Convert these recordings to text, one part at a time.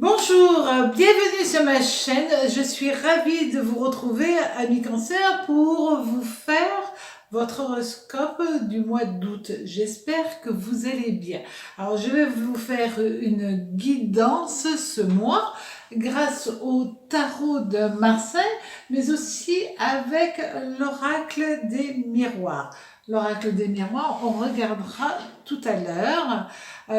Bonjour, bienvenue sur ma chaîne. Je suis ravie de vous retrouver, amis Cancer, pour vous faire votre horoscope du mois d'août. J'espère que vous allez bien. Alors, je vais vous faire une guidance ce mois grâce au tarot de Marseille, mais aussi avec l'oracle des miroirs. L'oracle des miroirs, on regardera tout à l'heure.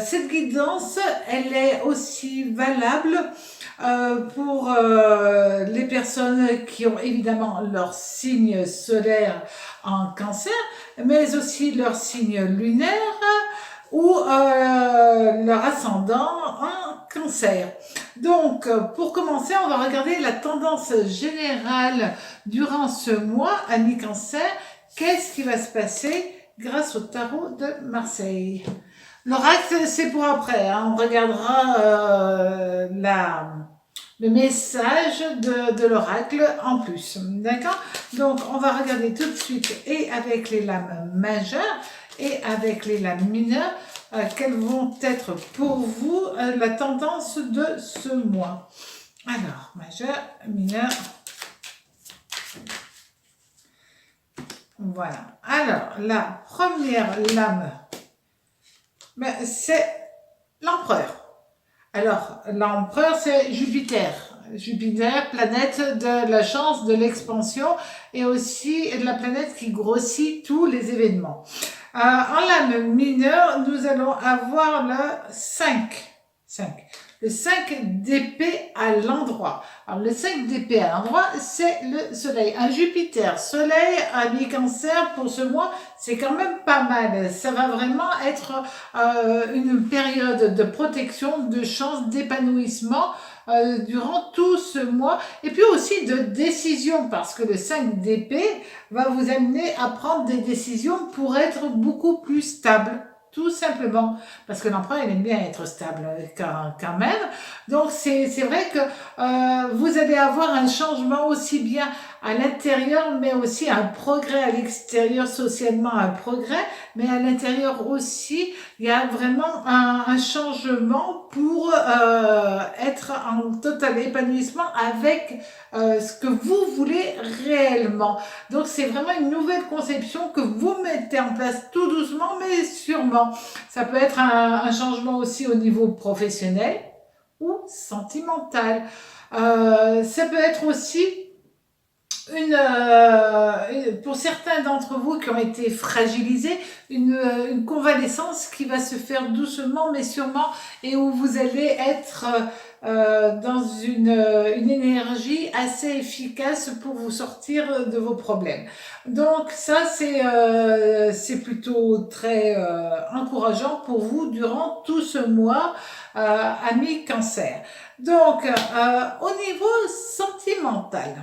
Cette guidance, elle est aussi valable pour les personnes qui ont évidemment leur signe solaire en Cancer, mais aussi leur signe lunaire ou leur ascendant en Cancer. Donc, pour commencer, on va regarder la tendance générale durant ce mois, amis Cancer. Qu'est-ce qui va se passer grâce au tarot de Marseille? L'oracle, c'est pour après. On regardera le message de l'oracle en plus. D'accord? Donc, on va regarder tout de suite et avec les lames majeures et avec les lames mineures quelles vont être pour vous la tendance de ce mois. Alors, majeur, mineur. Voilà. Alors, la première lame, c'est l'empereur. Alors, l'empereur, c'est Jupiter. Jupiter, planète de la chance, de l'expansion et aussi de la planète qui grossit tous les événements. En lame mineure, nous allons avoir le 5. Le 5 d'épée à l'endroit. Alors, le 5 d'épée à l'endroit, c'est le soleil. Un Jupiter, soleil, ami Cancer, pour ce mois, c'est quand même pas mal. Ça va vraiment être une période de protection, de chance, d'épanouissement durant tout ce mois. Et puis aussi de décision, parce que le 5 d'épée va vous amener à prendre des décisions pour être beaucoup plus stable. Tout simplement, parce que l'empereur, il aime bien être stable quand même. Donc, c'est vrai que vous allez avoir un changement aussi bien à l'intérieur, mais aussi un progrès à l'extérieur, socialement un progrès, mais à l'intérieur aussi, il y a vraiment un changement pour être en total épanouissement avec ce que vous voulez réellement. Donc, c'est vraiment une nouvelle conception que vous mettez en place tout doucement, mais sûrement. Ça peut être un changement aussi au niveau professionnel ou sentimental. Ça peut être aussi pour certains d'entre vous qui ont été fragilisés, une convalescence qui va se faire doucement mais sûrement et où vous allez être dans une énergie assez efficace pour vous sortir de vos problèmes. Donc ça, c'est plutôt très encourageant pour vous durant tout ce mois, amis Cancer. Donc, au niveau sentimental,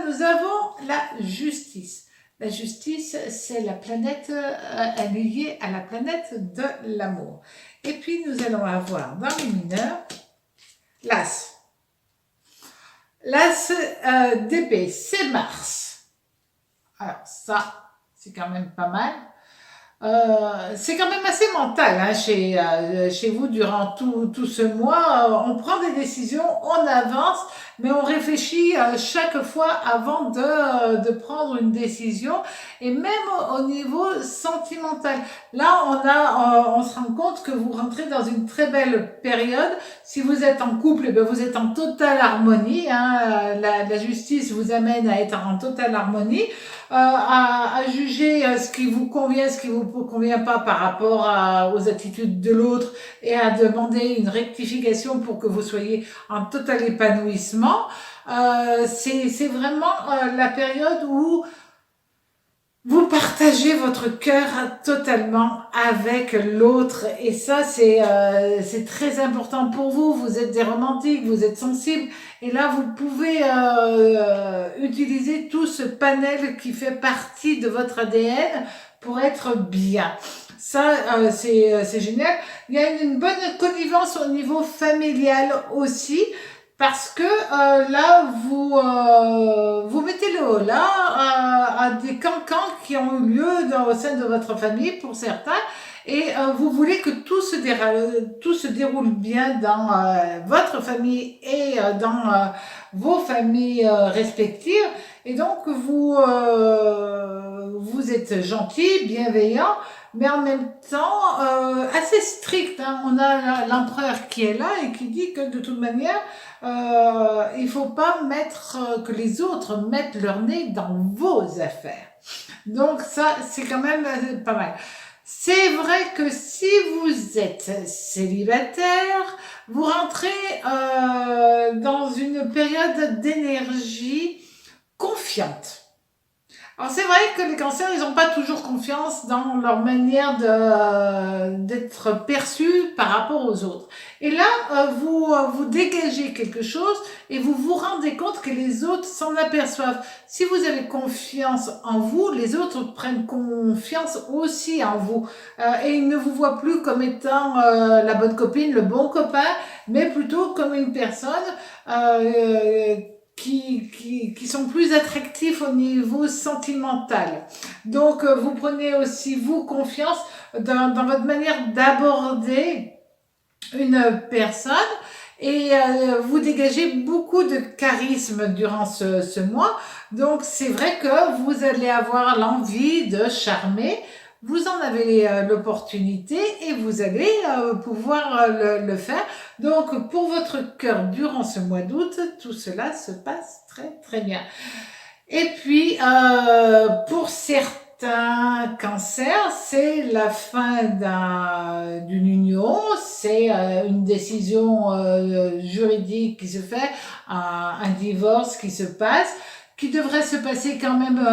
nous avons la justice. La justice, c'est la planète liée à la planète de l'amour. Et puis, nous allons avoir dans les mineurs l'as. L'as d'épée, c'est Mars. Alors ça, c'est quand même pas mal. C'est quand même assez mental hein, chez vous durant tout ce mois. On prend des décisions, on avance, mais on réfléchit chaque fois avant de prendre une décision. Et même au niveau sentimental, là on se rend compte que vous rentrez dans une très belle période. Si vous êtes en couple, eh bien, vous êtes en totale harmonie. Hein. La justice vous amène à être en totale harmonie. À juger ce qui vous convient, ce qui vous convient pas par rapport aux attitudes de l'autre et à demander une rectification pour que vous soyez en total épanouissement. C'est vraiment la période où vous partagez votre cœur totalement avec l'autre et ça c'est très important pour vous. Vous êtes des romantiques, vous êtes sensibles et là vous pouvez utiliser tout ce panel qui fait partie de votre ADN pour être bien. Ça c'est génial. Il y a une bonne connivence au niveau familial aussi. Parce que là, vous mettez le haut là à des cancans qui ont eu lieu au sein de votre famille pour certains. et vous voulez que tout se déroule bien dans votre famille et dans vos familles respectives. Et donc, vous êtes gentil, bienveillant, mais en même temps assez strict. Hein. On a l'empereur qui est là et qui dit que de toute manière, il faut pas mettre que les autres mettent leur nez dans vos affaires. Donc ça, c'est quand même pas mal. C'est vrai que si vous êtes célibataire, vous rentrez dans une période d'énergie confiante. Alors c'est vrai que les cancers, ils n'ont pas toujours confiance dans leur manière d'être perçus par rapport aux autres. Et là, vous dégagez quelque chose et vous vous rendez compte que les autres s'en aperçoivent. Si vous avez confiance en vous, les autres prennent confiance aussi en vous. Et ils ne vous voient plus comme étant la bonne copine, le bon copain, mais plutôt comme une personne qui sont plus attractifs au niveau sentimental. Donc, vous prenez aussi, vous, confiance dans votre manière d'aborder une personne et vous dégagez beaucoup de charisme durant ce mois. Donc, c'est vrai que vous allez avoir l'envie de charmer. Vous en avez l'opportunité et vous allez pouvoir le faire. Donc, pour votre cœur, durant ce mois d'août, tout cela se passe très, très bien. Et puis, pour certains cancers, c'est la fin d'une union, c'est une décision juridique qui se fait, un divorce qui se passe, qui devrait se passer quand même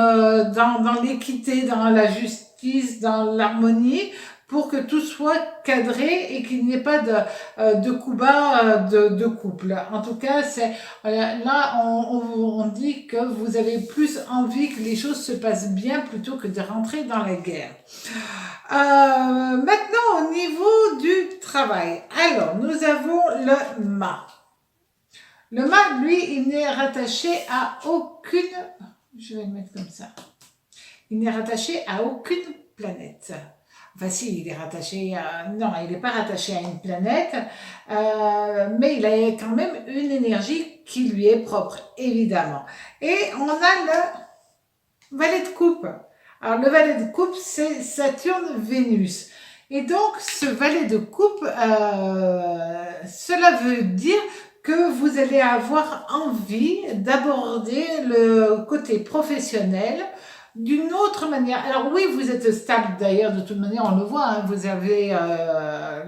dans l'équité, dans la justice, dans l'harmonie, pour que tout soit cadré et qu'il n'y ait pas de coups bas de couple. En tout cas, là, on dit que vous avez plus envie que les choses se passent bien plutôt que de rentrer dans la guerre. Maintenant, au niveau du travail. Alors, nous avons le mât. Le mât, lui, il n'est rattaché à aucune... Je vais le mettre comme ça. Il n'est rattaché à aucune planète. Enfin, si, il est rattaché à... Non, il n'est pas rattaché à une planète, mais il a quand même une énergie qui lui est propre, évidemment. Et on a le valet de coupe. Alors, le valet de coupe, c'est Saturne-Vénus. Et donc, ce valet de coupe, cela veut dire que vous allez avoir envie d'aborder le côté professionnel d'une autre manière. Alors oui, vous êtes stable d'ailleurs, de toute manière, on le voit, hein, vous avez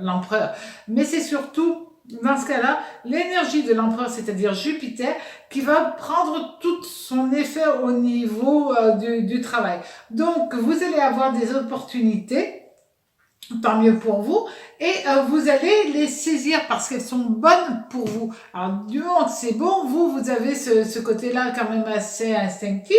l'empereur. Mais c'est surtout, dans ce cas-là, l'énergie de l'empereur, c'est-à-dire Jupiter, qui va prendre tout son effet au niveau du travail. Donc, vous allez avoir des opportunités, tant mieux pour vous, et vous allez les saisir parce qu'elles sont bonnes pour vous. Alors, du moment que c'est bon, vous avez ce côté-là quand même assez instinctif,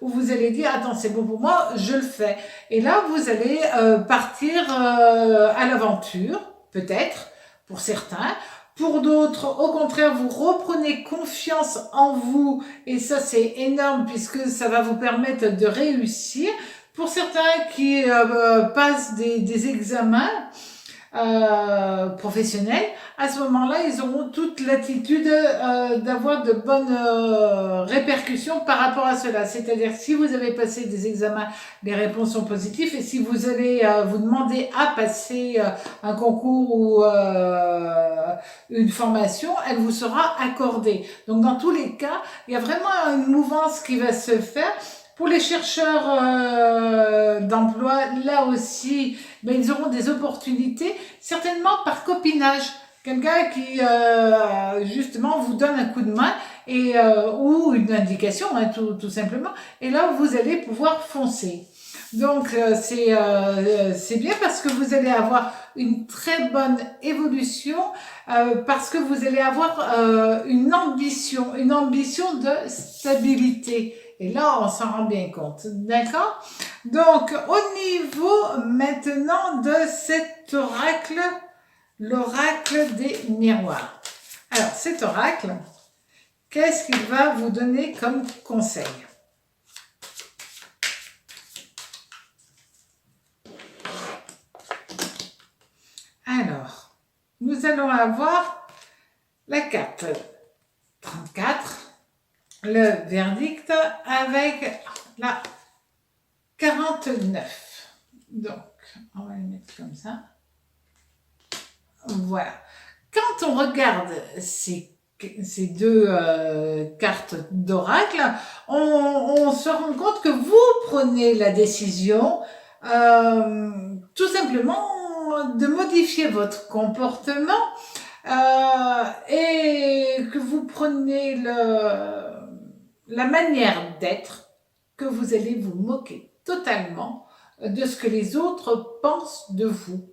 où vous allez dire, attends, c'est bon pour moi, je le fais. Et là, vous allez partir à l'aventure, peut-être, pour certains. Pour d'autres, au contraire, vous reprenez confiance en vous, et ça, c'est énorme puisque ça va vous permettre de réussir. Pour certains qui passent des examens professionnels, à ce moment-là, ils auront toute l'attitude d'avoir de bonnes répercussions par rapport à cela. C'est-à-dire, si vous avez passé des examens, les réponses sont positives, et si vous allez vous demander à passer un concours ou une formation, elle vous sera accordée. Donc, dans tous les cas, il y a vraiment une mouvance qui va se faire. Pour les chercheurs d'emploi, là aussi, ben, ils auront des opportunités, certainement par copinage. Quelqu'un qui, justement, vous donne un coup de main et, ou une indication, hein, tout simplement. Et là, vous allez pouvoir foncer. Donc, c'est bien parce que vous allez avoir une très bonne évolution, parce que vous allez avoir une ambition de stabilité. Et là, on s'en rend bien compte, d'accord? Donc, au niveau maintenant de cet oracle, l'oracle des miroirs. Alors, cet oracle, qu'est-ce qu'il va vous donner comme conseil? nous allons avoir la carte 34, le verdict avec la 49. Donc, on va les mettre comme ça. Voilà. Quand on regarde ces deux cartes d'oracle, on se rend compte que vous prenez la décision tout simplement de modifier votre comportement et que vous prenez la manière d'être, que vous allez vous moquer totalement de ce que les autres pensent de vous.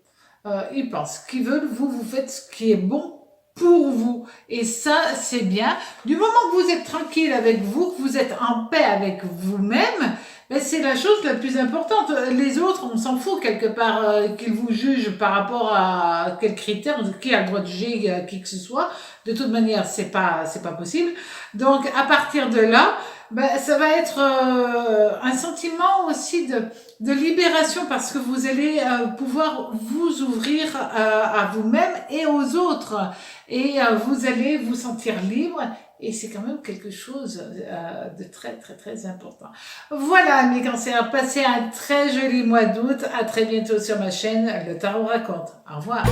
Ils pensent ce qu'ils veulent, vous faites ce qui est bon pour vous. Et ça, c'est bien. Du moment que vous êtes tranquille avec vous, que vous êtes en paix avec vous-même, ben c'est la chose la plus importante. Les autres, on s'en fout quelque part qu'ils vous jugent par rapport à quels critères, qui a le droit de juger qui que ce soit. De toute manière, c'est pas possible. Donc, à partir de là, ben, ça va être un sentiment aussi de libération parce que vous allez pouvoir vous ouvrir à vous-même et aux autres et vous allez vous sentir libre et c'est quand même quelque chose de très très très important. Voilà mes cancers, passez un très joli mois d'août, à très bientôt sur ma chaîne Le Tarot Raconte. Au revoir.